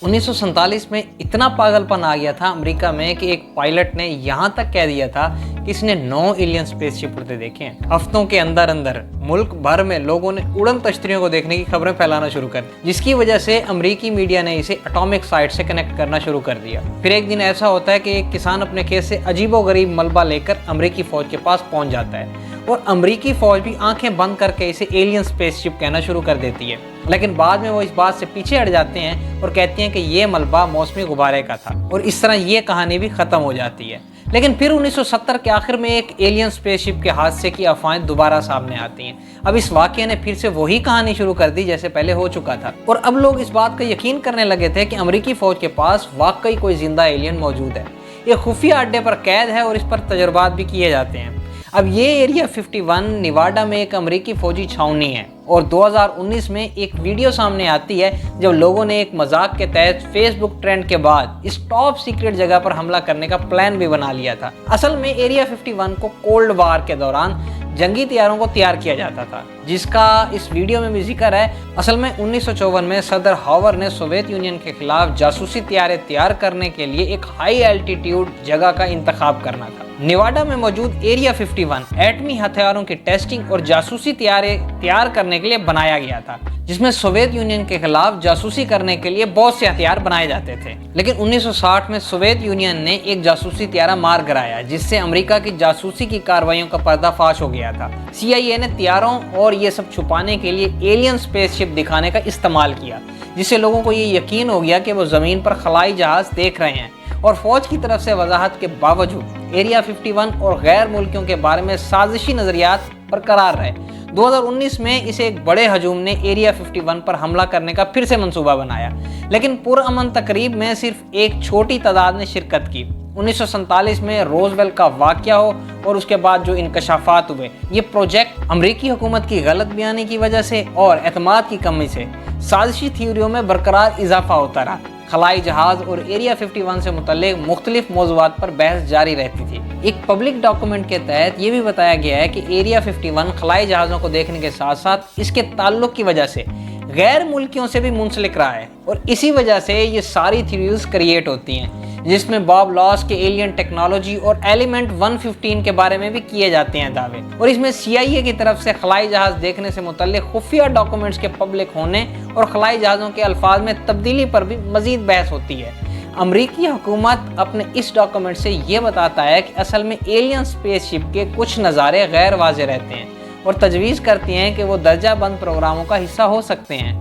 1947 में इतना पागलपन आ गया था अमेरिका में कि एक पायलट ने यहाँ तक कह दिया था कि इसने 9 एलियन स्पेसशिप उड़ते देखे हैं। हफ्तों के अंदर अंदर मुल्क भर में लोगों ने उड़न तश्तरियों को देखने की खबरें फैलाना शुरू कर दी, जिसकी वजह से अमेरिकी मीडिया ने इसे एटॉमिक साइट से कनेक्ट करना शुरू कर दिया। फिर एक दिन ऐसा होता है कि एक किसान अपने खेत से अजीबोगरीब मलबा लेकर अमेरिकी फौज के पास पहुंच जाता है और अमेरिकी फौज भी आंखें बंद करके इसे एलियन स्पेसशिप कहना शुरू कर देती है। लेकिन बाद में वो इस बात से पीछे हट जाते हैं और कहते हैं कि ये मलबा मौसमी गुब्बारे का था और इस तरह ये कहानी भी ख़त्म हो जाती है। लेकिन फिर 1970 के आखिर में एक एलियन स्पेसशिप के हादसे की अफवाहें दोबारा सामने आती हैं। अब इस वाक़ये ने फिर से वही कहानी शुरू कर दी जैसे पहले हो चुका था और अब लोग इस बात का यकीन करने लगे थे कि अमेरिकी फ़ौज के पास वाकई कोई जिंदा एलियन मौजूद है। ये खुफिया अड्डे पर कैद है और इस पर तजुर्बात भी किए जाते हैं। अब ये एरिया 51 नेवाडा में एक अमेरिकी फौजी छावनी है और 2019 में एक वीडियो सामने आती है जब लोगों ने एक मजाक के तहत फेसबुक ट्रेंड के बाद इस टॉप सीक्रेट जगह पर हमला करने का प्लान भी बना लिया था। असल में एरिया 51 को कोल्ड वार के दौरान जंगी तैयारों को तैयार किया जाता था, जिसका इस वीडियो में भी जिक्र है। असल में 1954 में सदर हावर ने सोवियत यूनियन के खिलाफ जासूसी तैयारी तैयार करने के लिए एक हाई एल्टीट्यूड जगह का इंतखाब करना था। नेवाडा में मौजूद एरिया 51 एटमी हथियारों की टेस्टिंग और जासूसी तैयार करने के लिए बनाया गया था, जिसमें सोवियत यूनियन के खिलाफ जासूसी करने के लिए बहुत से हथियार बनाए जाते थे। लेकिन 1960 में सोवियत यूनियन ने एक जासूसी तैयारा मार गिराया, जिससे अमेरिका की जासूसी की कार्रवाइयों का पर्दाफाश हो गया था। CIA ने तैयारों और ये सब छुपाने के लिए एलियन स्पेसशिप दिखाने का इस्तेमाल किया, जिससे लोगों को ये यकीन हो गया कि वो ज़मीन पर खलाई जहाज़ देख रहे हैं। और फौज की तरफ से वजाहत के बावजूद एरिया 51 और गैर मुल्कियों के बारे में साजिशी नज़रियात बरकरार रहे। 2019 में इसे एक बड़े हजूम ने एरिया 51 पर हमला करने का फिर से मंसूबा बनाया, लेकिन पुरअमन तकरीब में सिर्फ एक छोटी तादाद ने शिरकत की। 1947 में रोजवेल का वाक़या हो और उसके बाद जो इंकशाफात हुए, ये प्रोजेक्ट अमरीकी हुकूमत की गलत बयानी की वजह से और एतमाद की कमी से साजिशी थ्योरियों में बरकरार इजाफा होता रहा। खलाई जहाज़ और एरिया 51 से मुतल्लिक मुख्तलिफ मौज़ूआत पर बहस जारी रहती थी। एक पब्लिक डॉक्यूमेंट के तहत ये भी बताया गया है कि एरिया 51 खलाई जहाज़ों को देखने के साथ साथ इसके ताल्लुक़ की वजह से गैर मुल्कियों से भी मुंसलिक रहा है और इसी वजह से ये सारी थ्योरीज क्रिएट होती हैं, जिसमें बॉब लॉस के एलियन टेक्नोलॉजी और एलिमेंट 115 के बारे में भी किए जाते हैं दावे। और इसमें CIA की तरफ से खलाई जहाज़ देखने से मुतल्लिक खुफिया डॉक्यूमेंट्स के पब्लिक होने और खलाई जहाज़ों के अल्फाज में तब्दीली पर भी मजीद बहस होती है। अमरीकी हुकूमत अपने इस डॉक्यूमेंट से ये बताता है कि असल में एलियन स्पेसशिप के कुछ नज़ारे गैर वाज़ेह रहते हैं और तजवीज़ करती हैं कि वो दर्जा बंद प्रोग्रामों का हिस्सा हो सकते हैं।